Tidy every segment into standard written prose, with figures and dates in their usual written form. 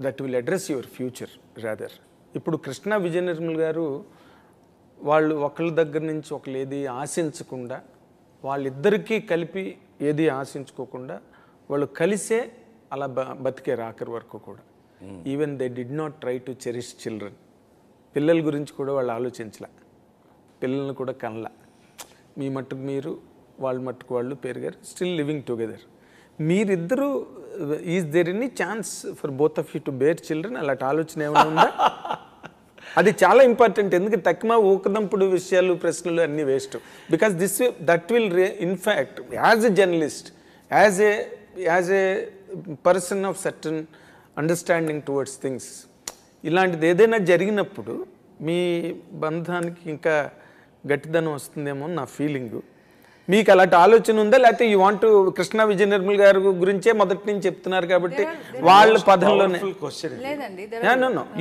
That will address your future rather. ఇప్పుడు కృష్ణ విజయ నిర్మల్ గారు వాళ్ళు ఒకళ్ళ దగ్గర నుంచి ఒకళ్ళు ఏది ఆశించకుండా, వాళ్ళిద్దరికీ కలిపి ఏది ఆశించుకోకుండా వాళ్ళు కలిసే అలా బతికారు ఆఖరి వరకు కూడా. Even they did not try to cherish children. పిల్లల గురించి కూడా వాళ్ళు ఆలోచించలే, పిల్లల్ని కూడా కనలా. మీ మట్టుకు మీరు, వాళ్ళ మట్టుకు వాళ్ళు పెరిగారు, స్టిల్ లివింగ్ టుగెదర్. మీరిద్దరూ is there any chance for both of you to bear children? అలాంటి ఆలోచన ఏమైనా ఉందా? అది చాలా ఇంపార్టెంట్. ఎందుకంటే తక్కువ ఊకదంపుడు విషయాలు, ప్రశ్నలు అన్నీ waste. Because that will in fact as a journalist, as a person of certain understanding towards things, ఇలాంటిది ఏదైనా జరిగినప్పుడు మీ బంధానికి ఇంకా గట్టిదనం వస్తుందేమో నా ఫీలింగు. మీకు అలాంటి ఆలోచన ఉందా, లేకపోతే యూ వాంట్ కృష్ణ విజయ నిర్మల్ గారి గురించే మొదటి నుంచి చెప్తున్నారు కాబట్టి వాళ్ళ పదంలోనే?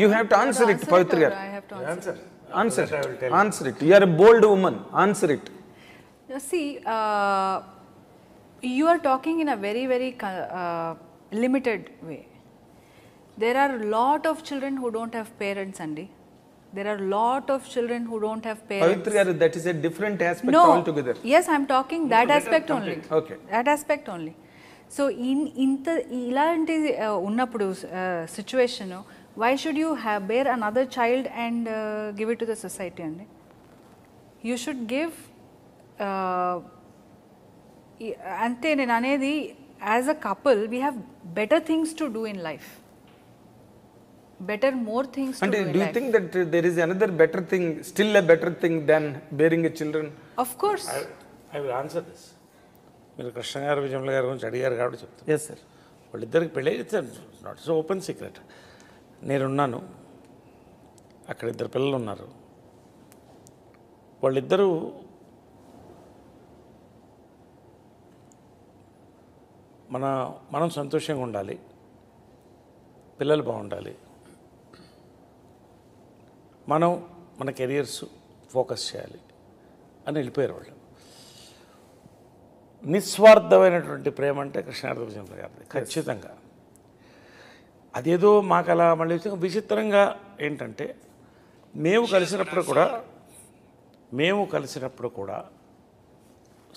You have to answer it Pavitra గారు. Answer it. You are a bold woman. Answer it. See, you are talking in a very, very limited way. There are a lot of children who don't have parents, Andy. There are a lot of children who don't have parents. Pavitra garu, that is a different aspect altogether. Yes, I am talking that aspect only. Okay. That aspect only. So ilanti unnappudu situation, why should you bear another child and give it to the society, Andy? You should give ante nenu anedi, as a couple we have better things to do in life. More things to do in life. Do you think that there is another better thing, still a better thing than bearing a children? Of course. I will answer this. మీరు కృష్ణ గారు విజయమ్మ గారి గురించి అడిగారు కాబట్టి చెప్తాను. Yes sir. వాళ్ళిద్దరికి పెళ్ళి, it's not so open secret. నేనున్నాను, అక్కడ ఇద్దరు పిల్లలు ఉన్నారు. వాళ్ళిద్దరూ మనం సంతోషంగా ఉండాలి, పిల్లలు బాగుండాలి, మన కెరియర్స్ ఫోకస్ చేయాలి అని వెళ్ళిపోయారు వాళ్ళు. నిస్వార్థమైనటువంటి ప్రేమ అంటే కృష్ణార్ధ విజయమ్మ గారిది ఖచ్చితంగా. అదేదో మాకు అలా మళ్ళీ విచిత్రంగా ఏంటంటే, మేము కలిసినప్పుడు కూడా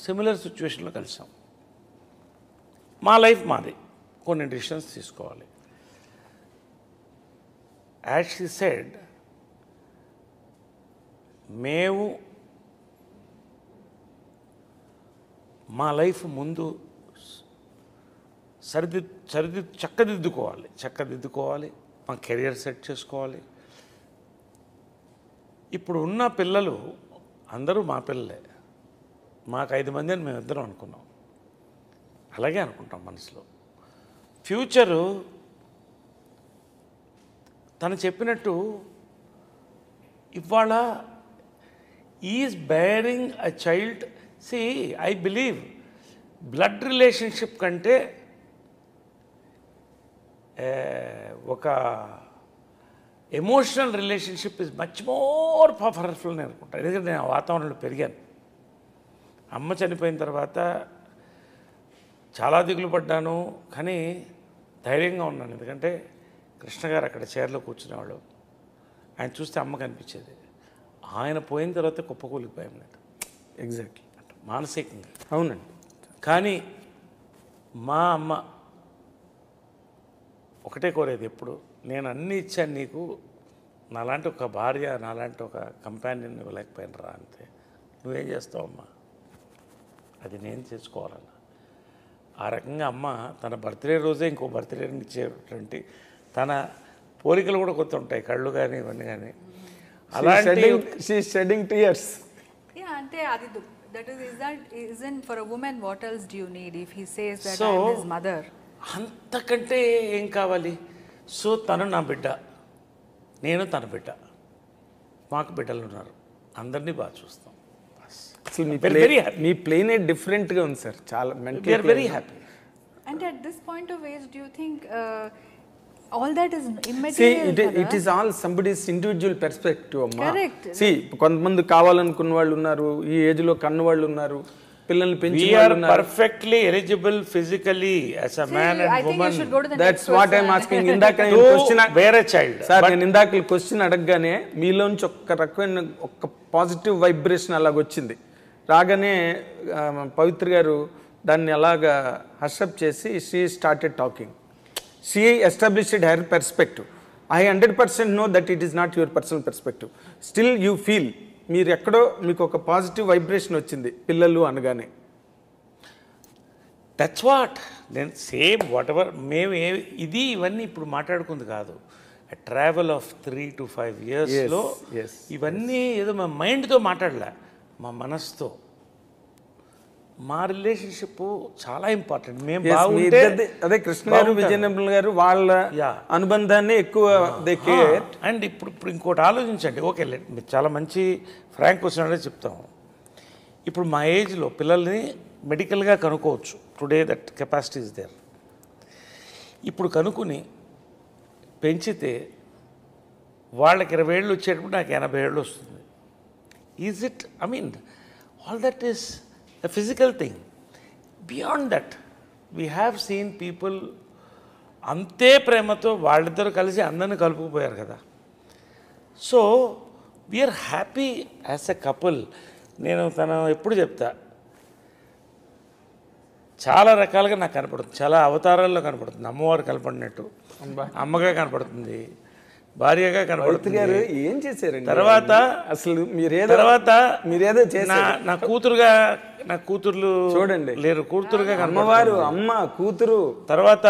సిమిలర్ సిచ్యువేషన్లో కలిసాం. మా లైఫ్ మాది, కొన్ని డిసిషన్స్ తీసుకోవాలి. యాజ్ షీ సెడ్, మేము మా లైఫ్ ముందు చక్కదిద్దుకోవాలి, మా కెరియర్ సెట్ చేసుకోవాలి. ఇప్పుడు ఉన్న పిల్లలు అందరూ మా పిల్లలే. మాకు 5 మంది అని మేమిద్దరం అనుకున్నాం, అలాగే అనుకుంటాం మనసులో. ఫ్యూచరు తను చెప్పినట్టు ఇవాళ is bearing a child. See, I believe blood relationship కంటే ఒక emotional relationship is much more powerful అని అనుకుంటాను. ఎందుకంటే నేను ఆ వాతావరణంలో పెరిగాను. అమ్మ చనిపోయిన తర్వాత చాలా దిగులు పడ్డాను, కానీ ధైర్యంగా ఉన్నాను. ఎందుకంటే కృష్ణ గారు అక్కడ చైర్లో కూర్చునేవాళ్ళు, ఆయన చూస్తే అమ్మ కనిపించేది. ఆయన పోయిన తర్వాత కుప్పకూలిపోయాం నేను. ఎగ్జాక్ట్లీ, మానసికంగా. అవునండి. కానీ మా అమ్మ ఒకటే కోరేది ఎప్పుడు, నేను అన్నీ ఇచ్చాను నీకు, నాలాంటి ఒక భార్య, నాలాంటి ఒక కంపానియన్ ఇవ్వలేకపోయాను రా, అంతే. నువ్వేం చేస్తావమ్మా, అది నేను చేసుకోవాలన్న. ఆ రకంగా అమ్మ తన బర్త్డే రోజే ఇంకో బర్త్డేని ఇచ్చేటువంటి, తన పోలికలు కూడా కొత్త ఉంటాయి, కళ్ళు కానీ ఇవన్నీ కానీ. అలాంటి షెడ్డింగ్ టీయర్స్. అంటే అది isn't for a woman, what else do you need if he says that I am his mother? అంతకంటే ఏం కావాలి? సో తను నా బిడ్డ, నేను తన బిడ్డ, మాకు బిడ్డలు ఉన్నారు, అందరినీ బాగా చూస్తాం. మీ ప్లేనే డిఫరెంట్గా ఉంది సార్, చాలా very happy. And at this point of age, do you think all that is immaterial? See, it is all somebody's individual perspective, amma. Correct. See, కొంతమంది కావాలనుకున్న వాళ్ళు ఉన్నారు, ఈ ఏజ్లో కన్న వాళ్ళు ఉన్నారు, పిల్లల్ని పెంచి we are perfectly eligible physically as a man I and think you should go to the that's next what I'm question. Asking. ఇందాక నేను టు క్వశ్చన్ వేరే చైల్డ్. సార్ నేను ఇందాక క్వశ్చన్ అడగగానే మీలోంచి ఒక్క రకమైన ఒక్క పాజిటివ్ వైబ్రేషన్ అలాగొచ్చింది. రాగానే పవిత్ర గారు దాన్ని అలాగా హర్షప్ చేసి she started talking. She established her perspective. I 100% know that it is not your personal perspective. Still you feel మీరు ఎక్కడో మీకు ఒక పాజిటివ్ వైబ్రేషన్ వచ్చింది పిల్లలు అనగానే. దట్స్ వాట్ నేను సేమ్ వాట్ ఎవర్ మేము ఇది ఇవన్నీ ఇప్పుడు మాట్లాడుకుంది కాదు. ట్రావెల్ ఆఫ్ 3 to 5 yearsలో yes. ఇవన్నీ ఏదో మా మైండ్తో మాట్లాడలే, మా మనసుతో. మా రిలేషన్షిప్ చాలా ఇంపార్టెంట్. మేము Yes, మీ బాగుంటే ఇద్దరిది అదే కృష్ణ గారు విజయనగరం గారు వాళ్ళ Yeah. అనుబంధాన్ని ఎక్కువ అండ్ ఇప్పుడు ఇంకోటి ఆలోచించండి. ఓకే, మీరు చాలా మంచి ఫ్రాంక్ క్వశ్చన్ అనేది చెప్తాం. ఇప్పుడు మా ఏజ్లో పిల్లల్ని మెడికల్గా కనుక్కోవచ్చు. Today that capacity is there. ఇప్పుడు కనుక్కుని పెంచితే వాళ్ళకి 20 ఏళ్ళు వచ్చేటప్పుడు నాకు 80 ఏళ్ళు వస్తుంది. Is it? I mean all that is a physical thing. Beyond that, we have seen people అంతే ప్రేమతో వాళ్ళిద్దరు కలిసి అందరిని కలుపుకుపోయారు కదా. So we are happy as a couple. నేను తను ఎప్పుడు చెప్తా, చాలా రకాలుగా నాకు కనపడుతుంది, చాలా అవతారాల్లో కనపడుతుంది. అమ్మవారు కనపడినట్టు, అమ్మగా కనపడుతుంది, భార్యగా కనపడుతుంది. ఏం చేశారండి తర్వాత అసలు మీరేదో చేశారు. నా కూతురుగా, నా కూతుర్లు చూడండి లేరు, కూతురుగా అమ్మవారు అమ్మ కూతురు. తర్వాత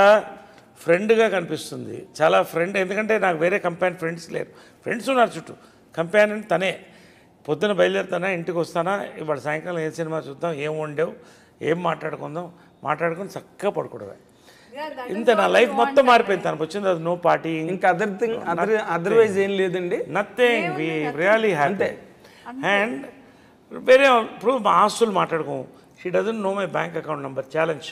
ఫ్రెండ్గా కనిపిస్తుంది, చాలా ఫ్రెండ్. ఎందుకంటే నాకు వేరే కంపానియన్ ఫ్రెండ్స్ లేరు. ఫ్రెండ్స్ ఉన్నారు చుట్టూ, కంపానియన్ తనే. పొద్దున బయలుదేరుతానా, ఇంటికి వస్తానా, ఇవాళ సాయంకాలం ఏ సినిమా చూద్దాం, ఏం వండావు, ఏం మాట్లాడుకుందాం, మాట్లాడుకుని చక్కగా పడుకోవడమే. ఇంత నా లైఫ్ మొత్తం మారిపోయింది. తనకు వచ్చింది అది నో పార్టీ, ఇంకా అదర్వైజ్ ఏం లేదండి. Nothing. We really happy. And వేరే ఇప్పుడు మా ఆస్తులు మాట్లాడుకోము. She doesn't know my bank account number. Challenge.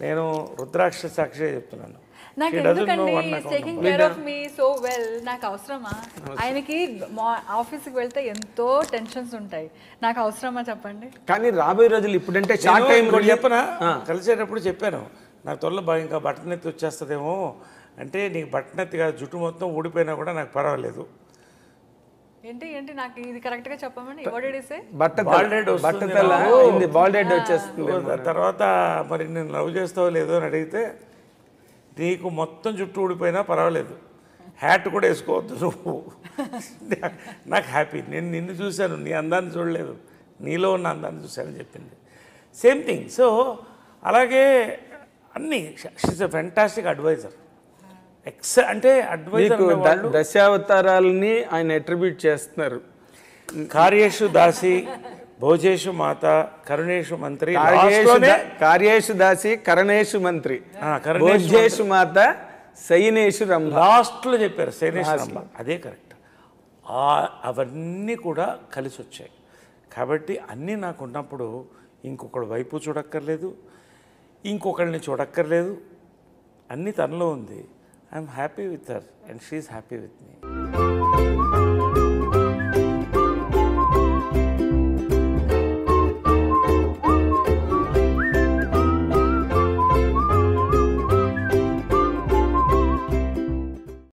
నేను రుద్రాక్ష సాక్షిగా చెప్తున్నాను. నాకు ఎందుకండి taking care of me so well, నాకు అవసరమా? ఆయనకి ఆఫీస్కి వెళ్తే ఎంతో టెన్షన్స్ ఉంటాయి, నాకు అవసరమా చెప్పండి? కానీ రాబోయే రోజులు ఇప్పుడంటే షార్ట్ టైం కూడా చెప్పనా, కలిసేటప్పుడు చెప్పాను, నాకు త్వరలో ఇంకా బట్టనెత్తి వచ్చేస్తుందేమో అంటే, నీకు బట్టనెత్తి కాదు, జుట్టు మొత్తం ఊడిపోయినా కూడా నాకు పర్వాలేదు. ఏంటి నాకు ఇది కరెక్ట్గా చెప్పమని ఎవడిసే బాల్డెడ్ వచ్చేస్తుంది. తర్వాత మరి నేను లవ్ చేస్తావో లేదో అని అడిగితే, నీకు మొత్తం జుట్టు ఊడిపోయినా పర్వాలేదు, హ్యాట్ కూడా వేసుకోవద్దు నువ్వు, నాకు హ్యాపీ. నేను నిన్ను చూశాను, నీ అందాన్ని చూడలేదు, నీలో ఉన్న అందాన్ని చూశానని చెప్పింది. Same thing. సో అలాగే అన్నీ. She's a fantastic advisor. అంటే అడ్వైజర్ దశావతారాలని ఆయన అట్రిబ్యూట్ చేస్తున్నారు. కార్యేషు దాసి, భోజేషు మాత, కరుణేషు మంత్రి, కార్యేషు దాసి, కరణేషు మంత్రి, భోజేషు మాత, శయనేషు రంభ. లాస్ట్లో చెప్పారు శయనేషు రంభ. అదే కరెక్ట్. అవన్నీ కూడా కలిసి వచ్చాయి. కాబట్టి అన్నీ నాకు ఉన్నప్పుడు ఇంకొకటి వైపు చూడక్కర్లేదు, ఇంకొకరిని చూడక్కర్లేదు, అన్నీ తనలో ఉంది. I'm happy with her and she's happy with me.